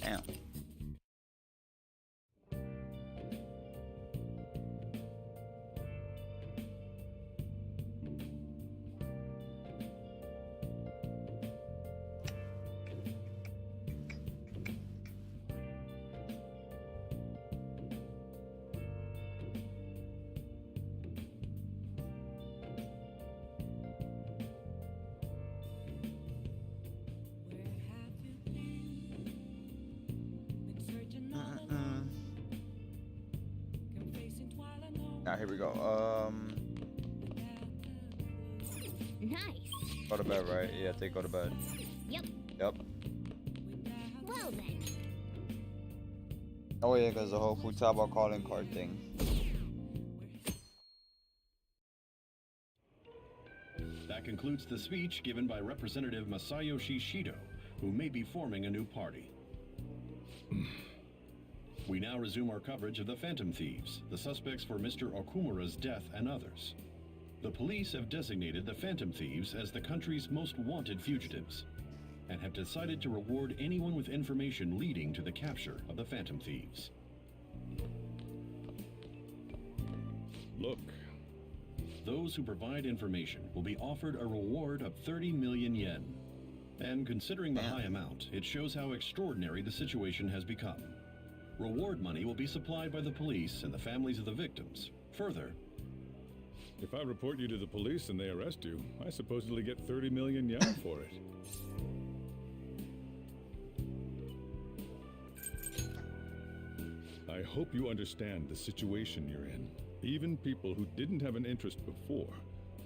Damn. Now here we go. Nice. Go to bed, right? Yeah, go to bed. Yep. Yep. Well then. Oh yeah, because the whole Futaba calling card thing. That concludes the speech given by Representative Masayoshi Shido, who may be forming a new party. We now resume our coverage of the Phantom Thieves, the suspects for Mr. Okumura's death and others. The police have designated the Phantom Thieves as the country's most wanted fugitives, and have decided to reward anyone with information leading to the capture of the Phantom Thieves. Look. Those who provide information will be offered a reward of 30 million yen. And considering the high amount, it shows how extraordinary the situation has become. Reward money will be supplied by the police and the families of the victims. Further, If I report you to the police and they arrest you, I supposedly get 30 million yen for it. I hope you understand the situation you're in. Even people who didn't have an interest before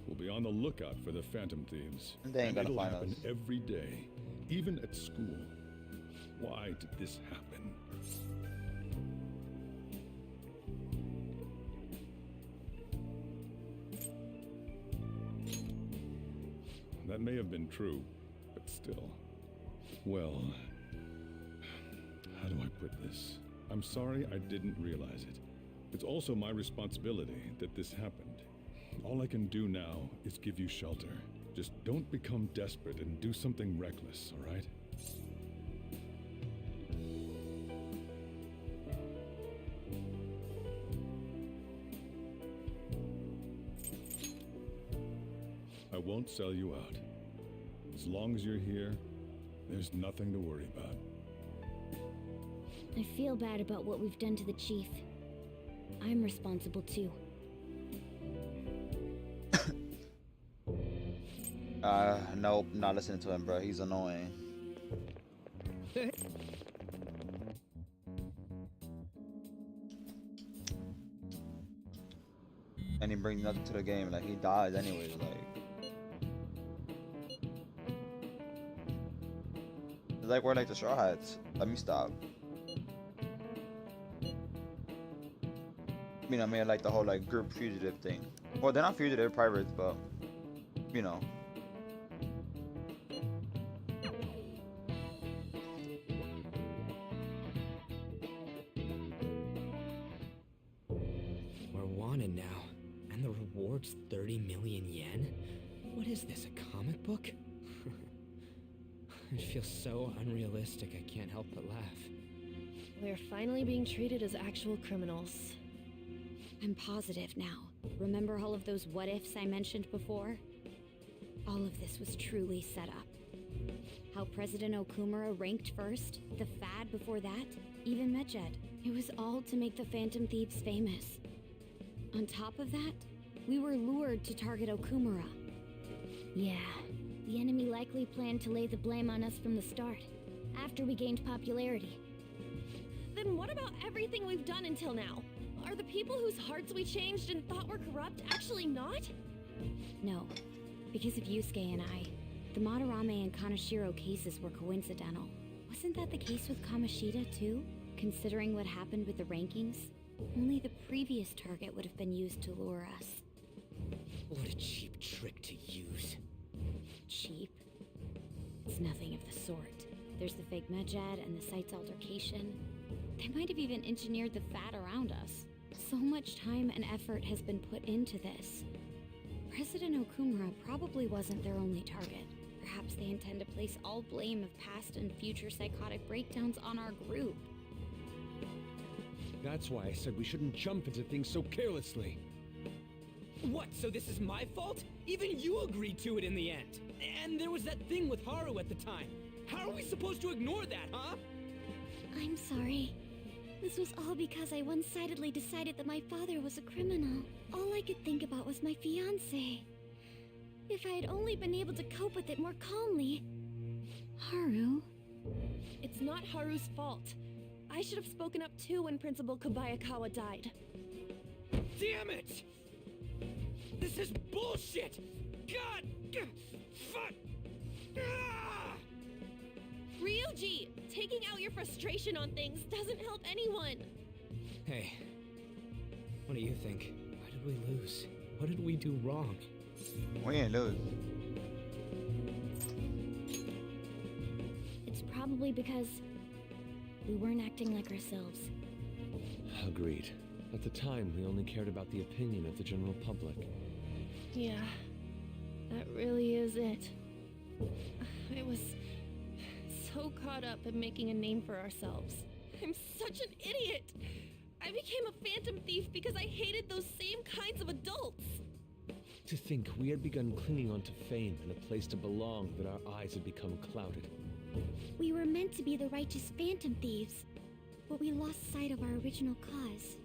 will be on the lookout for the Phantom Thieves. They ain't gonna it'll find happen us. every day, even at school. Why did this happen? That may have been true, but still. Well, how do I put this? I'm sorry I didn't realize it. It's also my responsibility that this happened. All I can do now is give you shelter. Just don't become desperate and do something reckless, all right? I won't sell you out. As long as you're here, there's nothing to worry about. I feel bad about what we've done to the chief. I'm responsible too. Nope, not listening to him, bro. He's annoying. And he brings nothing to the game. Like, he dies anyways. Like, it's like we're like the Straw Hats. Let me stop. You know, I mean, like the whole like group fugitive thing. Well, they're not fugitive, privates, but you know. We're wanted now, and the reward's 30 million yen? What is this, a comic book? It feels so unrealistic I can't help but laugh. We're finally being treated as actual criminals. I'm positive now. Remember all of those what-ifs I mentioned before? All of this was truly set up. How President Okumura ranked first, the Fad before that, even Medjed. It was all to make the Phantom Thieves famous. On top of that, we were lured to target Okumura. Yeah, the enemy likely planned to lay the blame on us from the start, after we gained popularity. Then what about everything we've done until now? Are the people whose hearts we changed and thought were corrupt actually not? No, because of Yusuke and I, the Madarame and Kaneshiro cases were coincidental. Wasn't that the case with Kamoshida too? Considering what happened with the rankings, only the previous target would have been used to lure us. What a cheap trick to use. Cheap? It's nothing of the sort. There's the fake Medjed and the site's altercation. They might have even engineered the Fad around us. So much time and effort has been put into this. President Okumura probably wasn't their only target. Perhaps they intend to place all blame of past and future psychotic breakdowns on our group. That's why I said we shouldn't jump into things so carelessly. What, so this is my fault? Even you agreed to it in the end. And there was that thing with Haru at the time. How are we supposed to ignore that, huh? I'm sorry. This was all because I one-sidedly decided that my father was a criminal. All I could think about was my fiancé. If I had only been able to cope with it more calmly. Haru? It's not Haru's fault. I should have spoken up too when Principal Kobayakawa died. Damn it! This is bullshit! God! Fuck! Ah! Ryuji! Taking out your frustration on things doesn't help anyone! Hey, what do you think? Why did we lose? What did we do wrong? We ain't lose. It's probably because we weren't acting like ourselves. Agreed. At the time, we only cared about the opinion of the general public. Yeah, that really is it. I was so caught up in making a name for ourselves. I'm such an idiot! I became a phantom thief because I hated those same kinds of adults! To think we had begun clinging onto fame and a place to belong, that our eyes had become clouded. We were meant to be the righteous phantom thieves, but we lost sight of our original cause.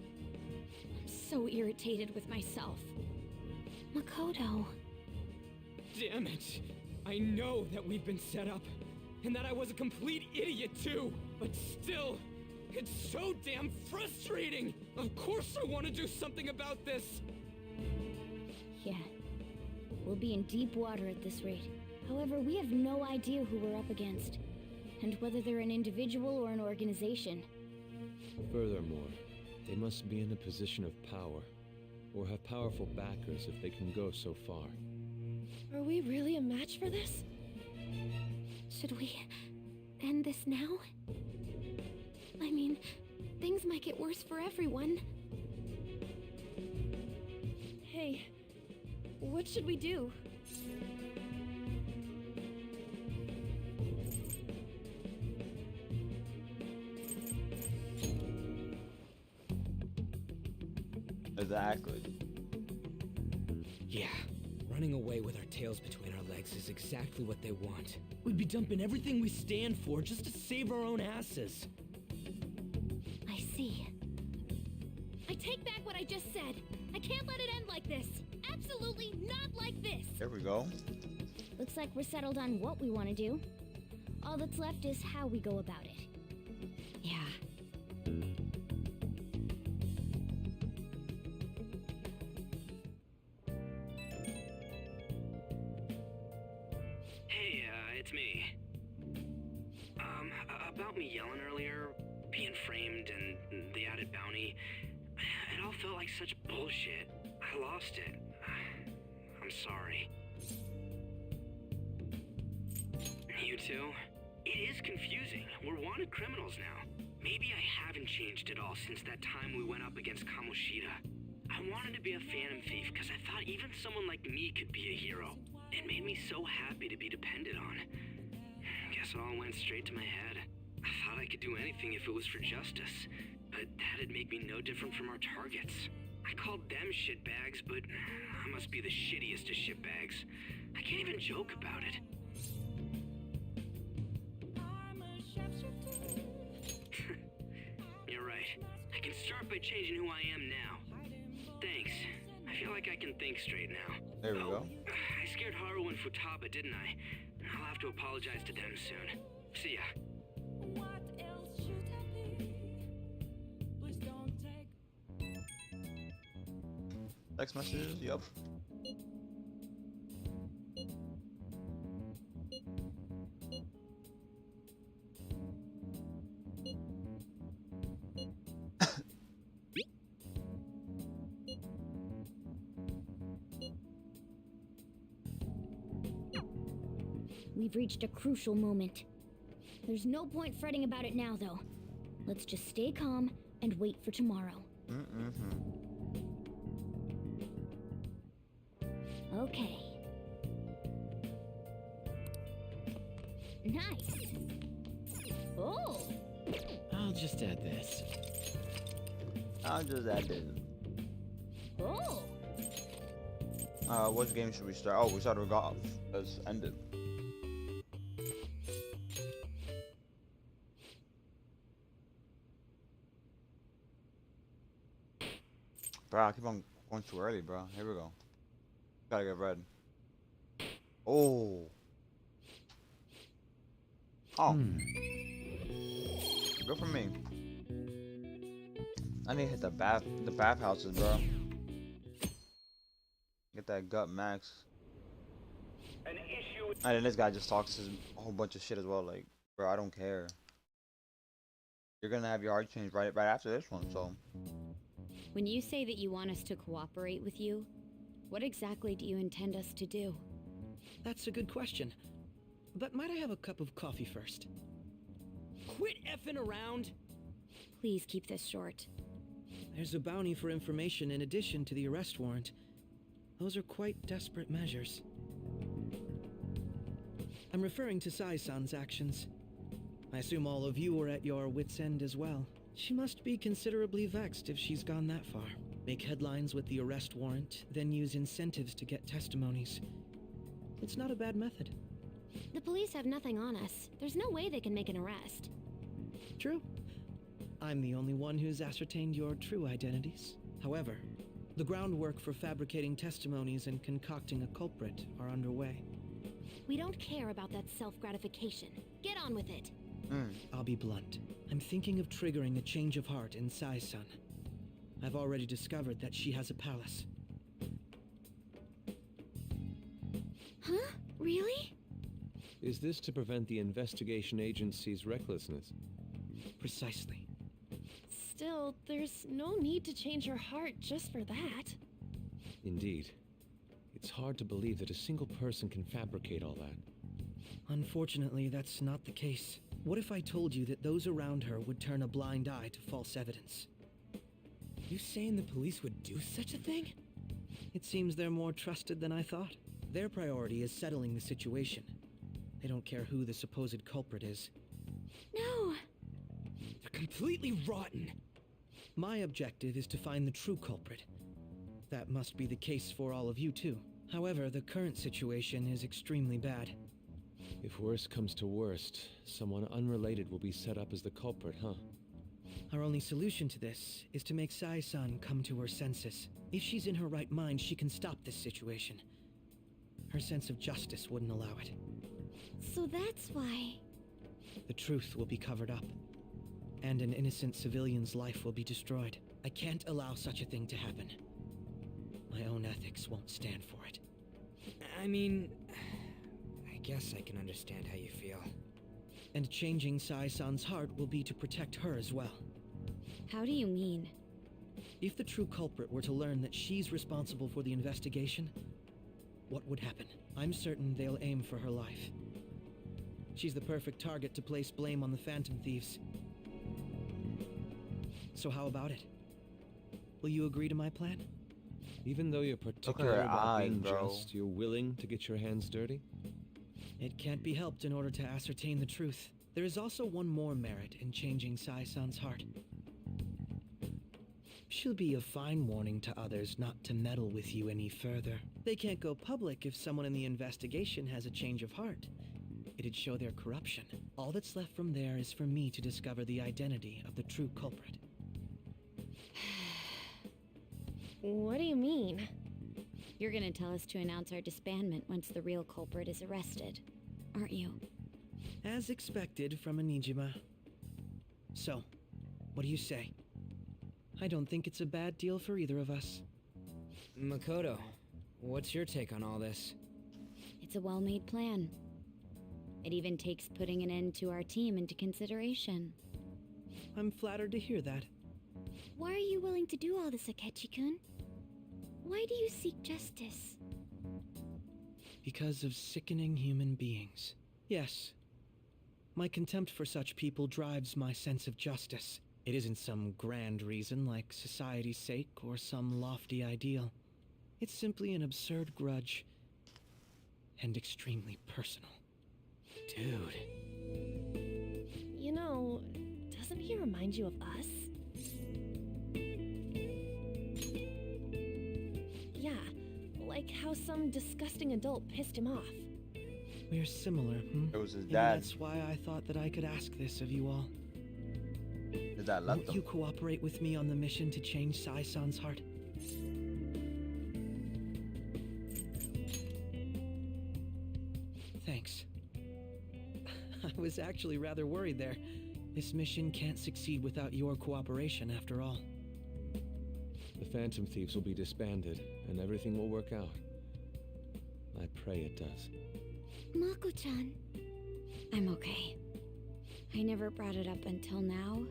I'm so irritated with myself. Makoto. Damn it! I know that we've been set up, and that I was a complete idiot too, but still, it's so damn frustrating! Of course I want to do something about this! Yeah. We'll be in deep water at this rate. However, we have no idea who we're up against, and whether they're an individual or an organization. Furthermore, they must be in a position of power, or have powerful backers if they can go so far. Are we really a match for this? Should we end this now? I mean, things might get worse for everyone. Hey, what should we do? Exactly. Yeah, running away with our tails between our legs is exactly what they want. We'd be dumping everything we stand for just to save our own asses. I see. I take back what I just said. I can't let it end like this. Absolutely not like this. There we go. Looks like we're settled on what we want to do. All that's left is how we go about it. Yeah. Hey, it's me. About me yelling earlier, being framed, and the added bounty, it all felt like such bullshit. I lost it. I'm sorry. You too? It is confusing. We're wanted criminals now. Maybe I haven't changed at all since that time we went up against Kamoshida. I wanted to be a phantom thief because I thought even someone like me could be a hero. It made me so happy to be depended on. Guess it all went straight to my head. I thought I could do anything if it was for justice, but that'd make me no different from our targets. I called them shitbags, but I must be the shittiest of shitbags. I can't even joke about it. You're right. I can start by changing who I am now. Thanks. I feel like I can think straight now. There we go. I scared Haru and Futaba, didn't I? I'll have to apologize to them soon. See ya. Text messages? Yup. We've reached a crucial moment. There's no point fretting about it now, though. Let's just stay calm and wait for tomorrow. Okay. Nice. Oh. I'll just add this. I'll just add this. Oh. What game should we start? Oh, we started with golf. Let's end it. Bro, I keep on going too early, bro. Here we go. Gotta get red. Oh. Oh. Good for me. I need to hit the bathhouses, bro. Get that gut max. And then this guy just talks a whole bunch of shit as well. Like, bro, I don't care. You're gonna have your heart changed right after this one, so. When you say that you want us to cooperate with you, what exactly do you intend us to do? That's a good question. But might I have a cup of coffee first? Quit effing around! Please keep this short. There's a bounty for information in addition to the arrest warrant. Those are quite desperate measures. I'm referring to Sai-san's actions. I assume all of you were at your wits' end as well. She must be considerably vexed if she's gone that far. Make headlines with the arrest warrant, then use incentives to get testimonies. It's not a bad method. The police have nothing on us. There's no way they can make an arrest. True. I'm the only one who's ascertained your true identities. However, the groundwork for fabricating testimonies and concocting a culprit are underway. We don't care about that self-gratification. Get on with it. I'll be blunt. I'm thinking of triggering a change of heart in Sai-san. I've already discovered that she has a palace. Huh? Really? Is this to prevent the investigation agency's recklessness? Precisely. Still, there's no need to change her heart just for that. Indeed. It's hard to believe that a single person can fabricate all that. Unfortunately, that's not the case. What if I told you that those around her would turn a blind eye to false evidence? You saying the police would do such a thing? It seems they're more trusted than I thought. Their priority is settling the situation. They don't care who the supposed culprit is. No! They're completely rotten! My objective is to find the true culprit. That must be the case for all of you too. However, the current situation is extremely bad. If worst comes to worst, someone unrelated will be set up as the culprit, huh? Our only solution to this is to make Sai-san come to her senses. If she's in her right mind, she can stop this situation. Her sense of justice wouldn't allow it. So that's why... The truth will be covered up, and an innocent civilian's life will be destroyed. I can't allow such a thing to happen. My own ethics won't stand for it. I mean... I guess I can understand how you feel. And changing Sai-san's heart will be to protect her as well. How do you mean? If the true culprit were to learn that she's responsible for the investigation, what would happen? I'm certain they'll aim for her life. She's the perfect target to place blame on the Phantom Thieves. So how about it? Will you agree to my plan? Even though you're particular about being just, you're willing to get your hands dirty? It can't be helped in order to ascertain the truth. There is also one more merit in changing Sai-san's heart. She'll be a fine warning to others not to meddle with you any further. They can't go public if someone in the investigation has a change of heart. It'd show their corruption. All that's left from there is for me to discover the identity of the true culprit. What do you mean? You're gonna tell us to announce our disbandment once the real culprit is arrested, aren't you? As expected from a Nijima. So, what do you say? I don't think it's a bad deal for either of us. Makoto, what's your take on all this? It's a well-made plan. It even takes putting an end to our team into consideration. I'm flattered to hear that. Why are you willing to do all this, Akechi-kun? Why do you seek justice? Because of sickening human beings. Yes. My contempt for such people drives my sense of justice. It isn't some grand reason like society's sake or some lofty ideal. It's simply an absurd grudge. And extremely personal. Dude, know, doesn't he remind you of us? Yeah, like how some disgusting adult pissed him off. We're similar, It was his Maybe dad. that's why I thought that I could ask this of you all. His dad left Won't you him. cooperate with me on the mission to change Sai-san's heart? Thanks. I was actually rather worried there. This mission can't succeed without your cooperation, after all. The Phantom Thieves will be disbanded, and everything will work out. I pray it does. Mako-chan. I'm okay. I never brought it up until now,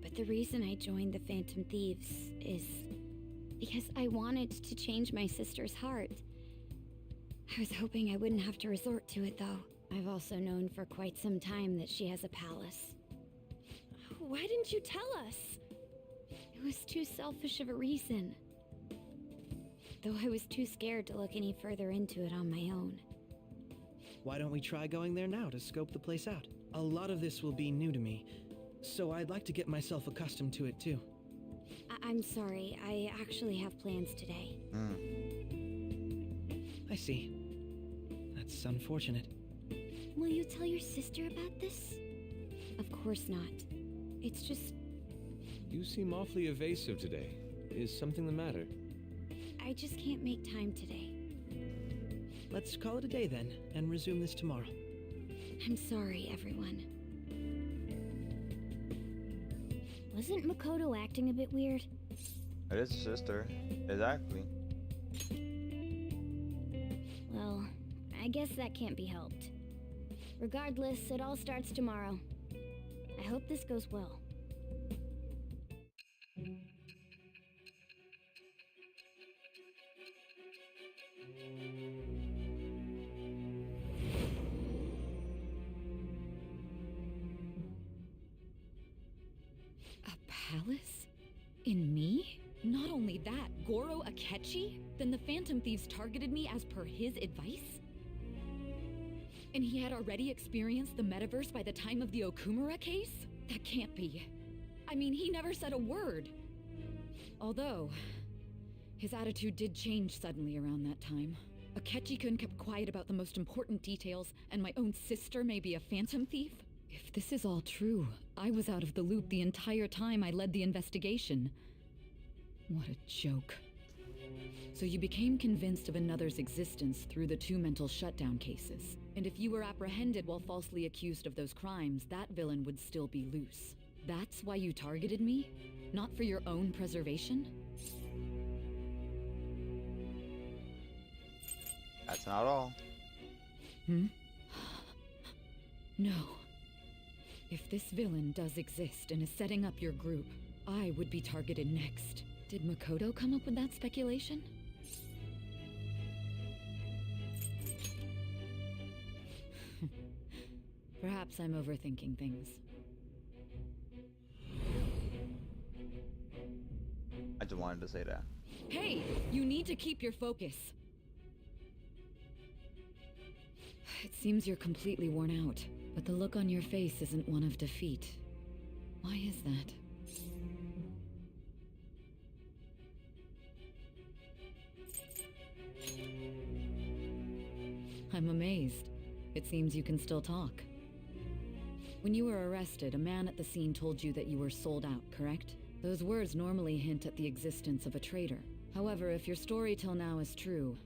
but the reason I joined the Phantom Thieves is because I wanted to change my sister's heart. I was hoping I wouldn't have to resort to it, though. I've also known for quite some time that she has a palace. Why didn't you tell us? It was too selfish of a reason. Though I was too scared to look any further into it on my own. Why don't we try going there now to scope the place out? A lot of this will be new to me, so I'd like to get myself accustomed to it too. I'm sorry, I actually have plans today. I see. That's unfortunate. Will you tell your sister about this? Of course not. It's just... You seem awfully evasive today. Is something the matter? I just can't make time today. Let's call it a day then, and resume this tomorrow. I'm sorry, everyone. Wasn't Makoto acting a bit weird? It is his sister. Exactly. Well, I guess that can't be helped. Regardless, it all starts tomorrow. I hope this goes well. A palace? In me? Not only that, Goro Akechi? Then the Phantom Thieves targeted me as per his advice? And he had already experienced the metaverse by the time of the Okumura case? That can't be. I mean, he never said a word. Although, his attitude did change suddenly around that time. Akechi-kun kept quiet about the most important details, and my own sister may be a phantom thief? If this is all true, I was out of the loop the entire time I led the investigation. What a joke. So you became convinced of another's existence through the 2 mental shutdown cases. And if you were apprehended while falsely accused of those crimes, that villain would still be loose. That's why you targeted me? Not for your own preservation? That's not all. No. If this villain does exist and is setting up your group, I would be targeted next. Did Makoto come up with that speculation? Perhaps I'm overthinking things. I just wanted to say that. Hey! You need to keep your focus. It seems you're completely worn out, but the look on your face isn't one of defeat. Why is that? I'm amazed. It seems you can still talk. When you were arrested, a man at the scene told you that you were sold out, correct? Those words normally hint at the existence of a traitor. However, if your story till now is true,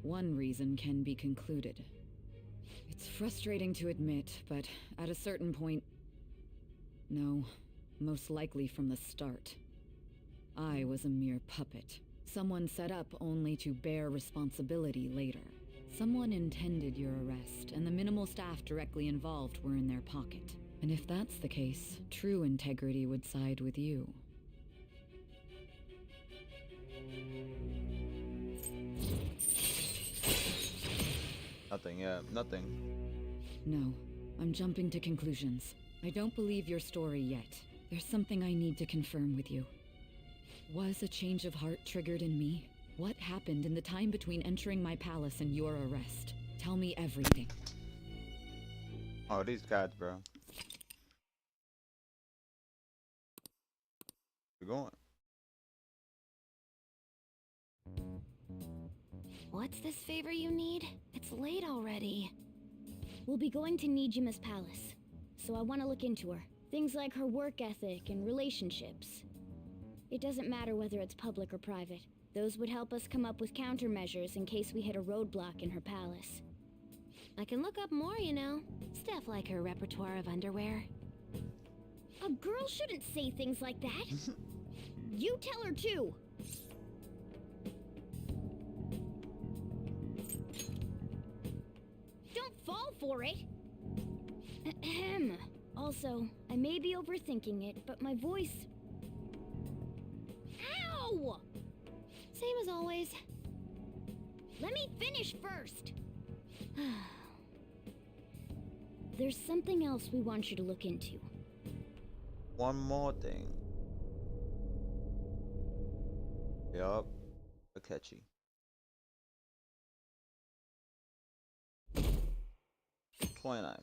one reason can be concluded. It's frustrating to admit, but at a certain point... No, most likely from the start. I was a mere puppet. Someone set up only to bear responsibility later. Someone intended your arrest, and the minimal staff directly involved were in their pocket. And if that's the case, true integrity would side with you. Nothing, yeah, nothing. No, I'm jumping to conclusions. I don't believe your story yet. There's something I need to confirm with you. Was a change of heart triggered in me? What happened in the time between entering my palace and your arrest? Tell me everything. Oh, these guys, bro. We're going. What's this favor you need? It's late already. We'll be going to Nijima's palace, so I want to look into her. Things like her work ethic and relationships. It doesn't matter whether it's public or private. Those would help us come up with countermeasures in case we hit a roadblock in her palace. I can look up more, you know. Stuff like her repertoire of underwear. A girl shouldn't say things like that. You tell her too. Don't fall for it. Ahem. Also, I may be overthinking it, but my voice... Ow! Same as always. Let me finish first. There's something else we want you to look into. One more thing. Yup. Akechi. $29.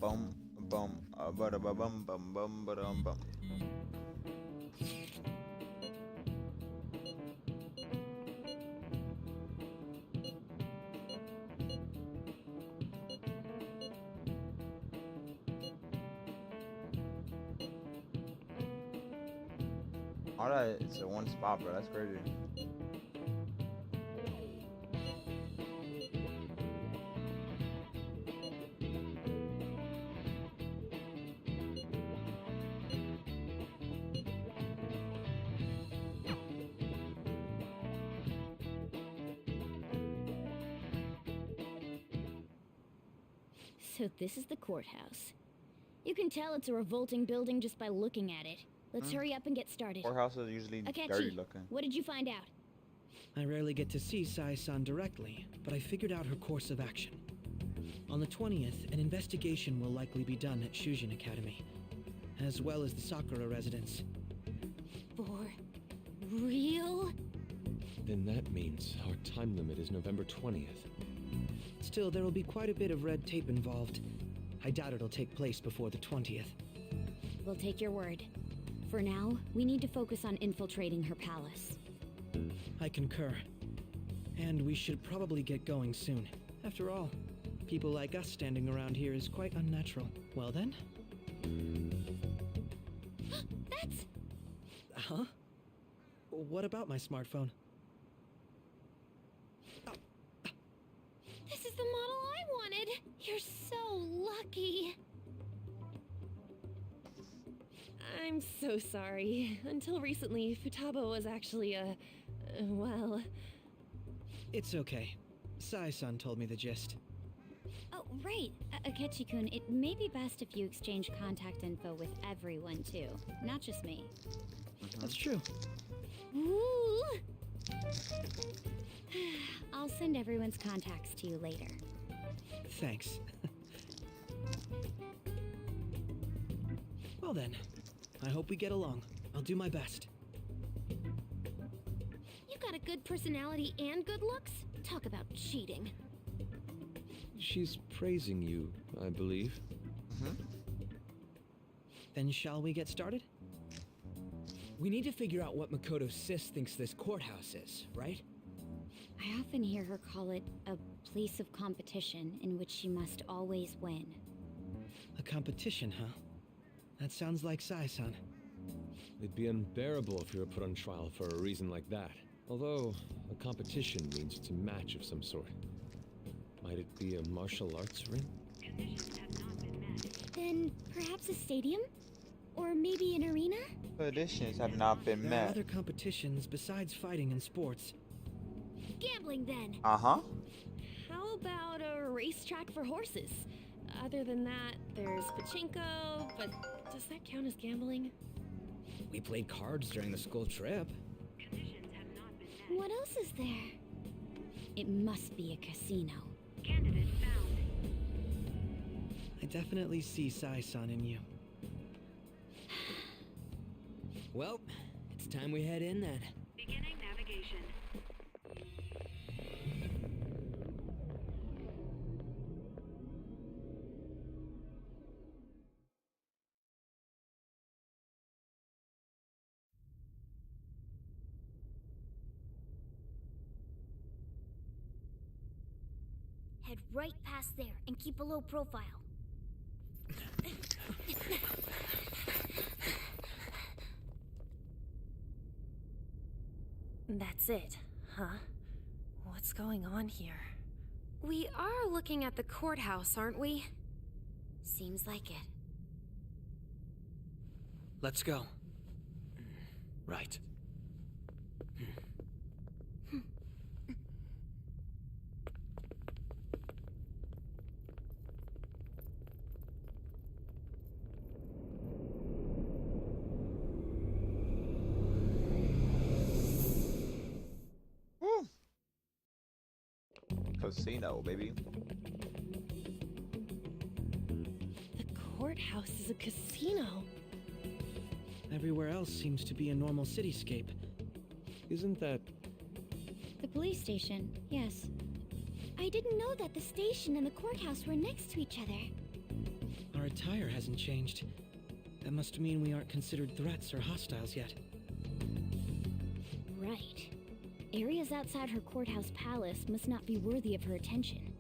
Bum bum bum bum bum bum bum. Alright, it's a one spot, bro. That's crazy. So this is the courthouse. You can tell it's a revolting building just by looking at it. Let's hurry up and get started. Courthouses are usually Akechi, dirty looking. what did you find out? I rarely get to see Sai-san directly, but I figured out her course of action. On the 20th, an investigation will likely be done at Shujin Academy, as well as the Sakura residence. For real? Then that means our time limit is November 20th. Still, there will be quite a bit of red tape involved. I doubt it'll take place before the 20th. We'll take your word. For now, we need to focus on infiltrating her palace. I concur. And we should probably get going soon. After all, people like us standing around here is quite unnatural. Well then? That's... Huh? What about my smartphone? This is the model I wanted! You're so lucky! I'm so sorry. Until recently, Futaba was actually well... It's okay. Sai-san told me the gist. Oh, right. Akechi-kun, it may be best if you exchange contact info with everyone, too. Not just me. That's true. Ooh! I'll send everyone's contacts to you later. Thanks. Well then, I hope we get along. I'll do my best. You got a good personality and good looks? Talk about cheating. She's praising you, I believe. Then shall we get started? We need to figure out what Makoto Sis thinks this courthouse is, right? I often hear her call it a place of competition in which she must always win. A competition, huh? That sounds like Sai-san. It'd be unbearable if you were put on trial for a reason like that. Although, a competition means it's a match of some sort. Might it be a martial arts ring? Then perhaps a stadium? Or maybe an arena? Conditions have not been There are met. other competitions besides fighting and sports. Gambling, then. Uh-huh. How about a racetrack for horses? Other than that, there's pachinko, but does that count as gambling? We played cards during the school trip. What else is there? It must be a casino. I definitely see Sai-san in you. Well, it's time we head in then. Beginning navigation. Head right past there and keep a low profile. That's it, huh? What's going on here? We are looking at the courthouse, aren't we? Seems like it. Let's go. Right. Woo! Casino, baby. The courthouse is a casino. Everywhere else seems to be a normal cityscape. Isn't that... The police station, yes. I didn't know that the station and the courthouse were next to each other. Our attire hasn't changed. That must mean we aren't considered threats or hostiles yet. Right. Areas outside her courthouse palace must not be worthy of her attention.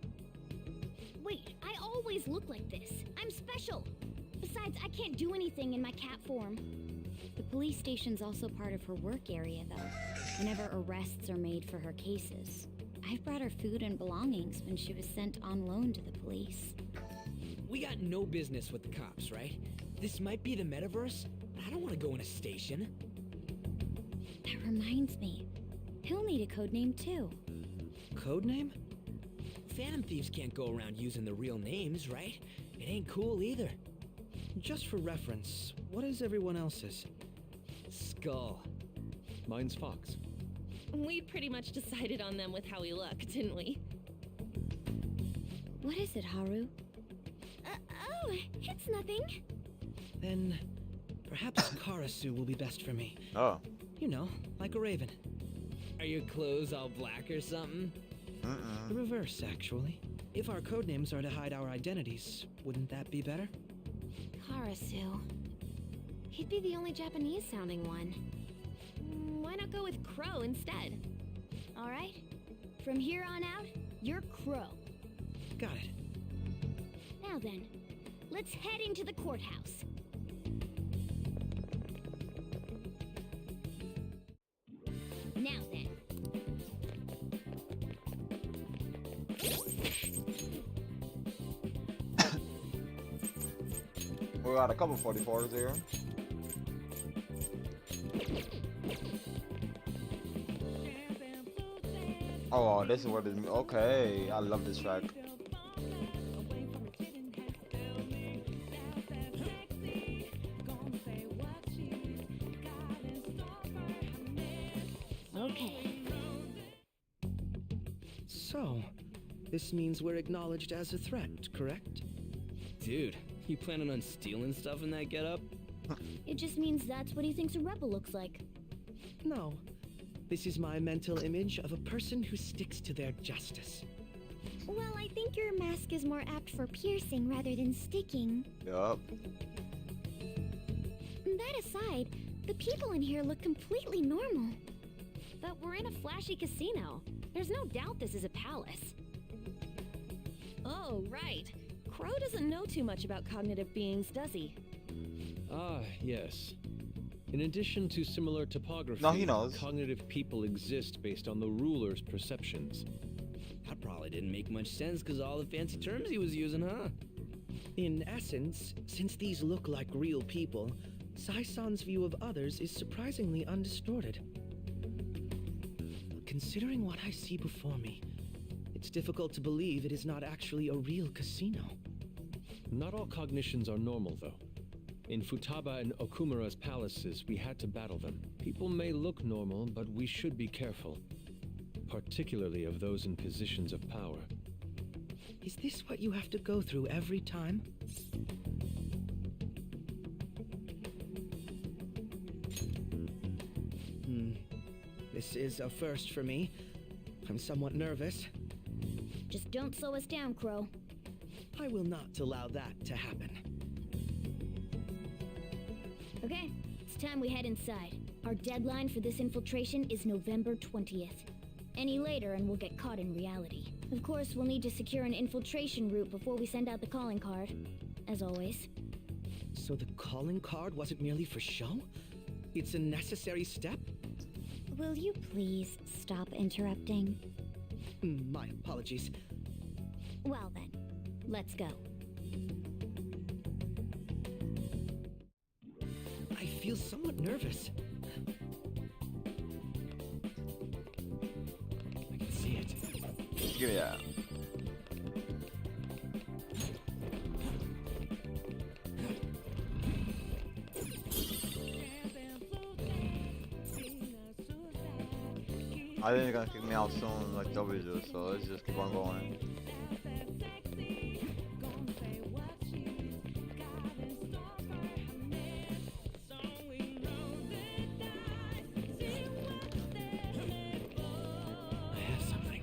Wait, I always look like this. I'm special. Besides, I can't do anything in my cat form. The police station's also part of her work area, though, whenever arrests are made for her cases. I've brought her food and belongings when she was sent on loan to the police. We got no business with the cops, right? This might be the metaverse, but I don't want to go in a station. That reminds me. He'll need a code name, too. Codename? Phantom thieves can't go around using the real names, right? It ain't cool either. Just for reference, what is everyone else's? Skull. Mine's Fox. We pretty much decided on them with how we look, didn't we? What is it, Haru? Oh, it's nothing. Then, perhaps Karasu will be best for me. Oh. You know, like a raven. Are your clothes all black or something? The reverse, actually. If our codenames are to hide our identities, wouldn't that be better? Karasu. He'd be the only Japanese-sounding one. Why not go with Crow instead? All right. From here on out, you're Crow. Got it. Now then, let's head into the courthouse. Now then. We got a couple 44s here. Oh, this is what this. Okay, I love this track. Okay. So, this means we're acknowledged as a threat, correct? Dude, you planning on stealing stuff in that getup? It just means that's what he thinks a rebel looks like. No. This is my mental image of a person who sticks to their justice. Well, I think your mask is more apt for piercing rather than sticking. Yup. That aside, the people in here look completely normal. But we're in a flashy casino. There's no doubt this is a palace. Oh, right. Crow doesn't know too much about cognitive beings, does he? Ah, yes. In addition to similar topography, No, he knows. cognitive people exist based on the ruler's perceptions. That probably didn't make much sense because all the fancy terms he was using, huh? In essence, since these look like real people, Sai-san's view of others is surprisingly undistorted. But considering what I see before me, it's difficult to believe it is not actually a real casino. Not all cognitions are normal, though. In Futaba and Okumura's palaces, we had to battle them. People may look normal, but we should be careful. Particularly of those in positions of power. Is this what you have to go through every time? This is a first for me. I'm somewhat nervous. Just don't slow us down, Crow. I will not allow that to happen. Okay, it's time we head inside. Our deadline for this infiltration is November 20th. Any later and we'll get caught in reality. Of course, we'll need to secure an infiltration route before we send out the calling card. As always. So the calling card wasn't merely for show? It's a necessary step? Will you please stop interrupting? My apologies. Well then, let's go. I feel somewhat nervous. I can see it. Give me that. I think they're gonna kick me out soon, like W do, so let's just keep on going. I have something.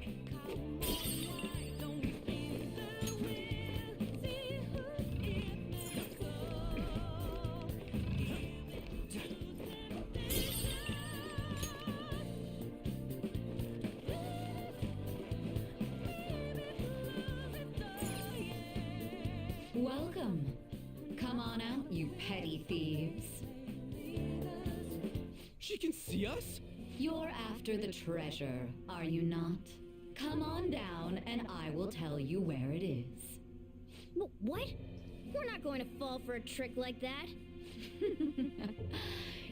Welcome. Come on out, you petty thieves. She can see us? You're after the treasure, are you not? Come on down and I will tell you where it is. What? We're not going to fall for a trick like that.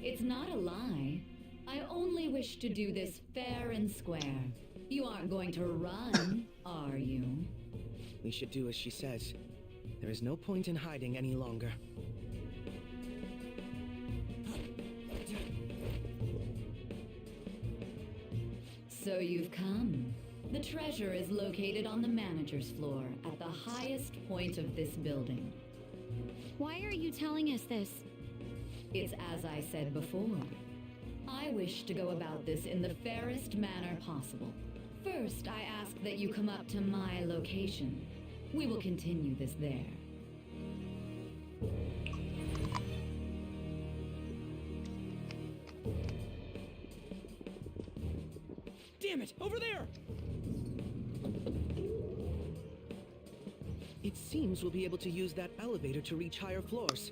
It's not a lie. I only wish to do this fair and square. You aren't going to run, are you? We should do as she says. There is no point in hiding any longer. So you've come. The treasure is located on the manager's floor at the highest point of this building. Why are you telling us this? It's as I said before. I wish to go about this in the fairest manner possible. First, I ask that you come up to my location. We will continue this there. Damn it! Over there! It seems we'll be able to use that elevator to reach higher floors.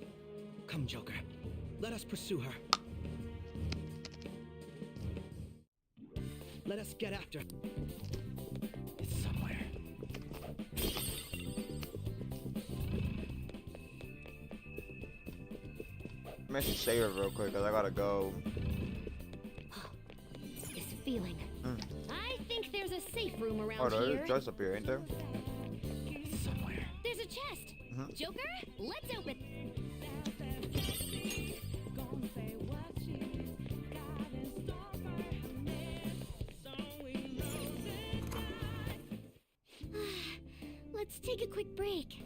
Come, Joker. Let us pursue her. Let us get after. It's somewhere. I'm actually save it real quick, cause I gotta go. This feeling. I think there's a safe room around Oh, here. there's just up here, ain't there? It's somewhere. There's a chest. Joker, let's open. Let's take a quick break.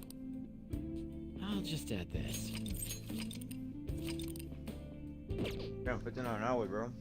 I'll just add this. Damn, 59 hours, bro.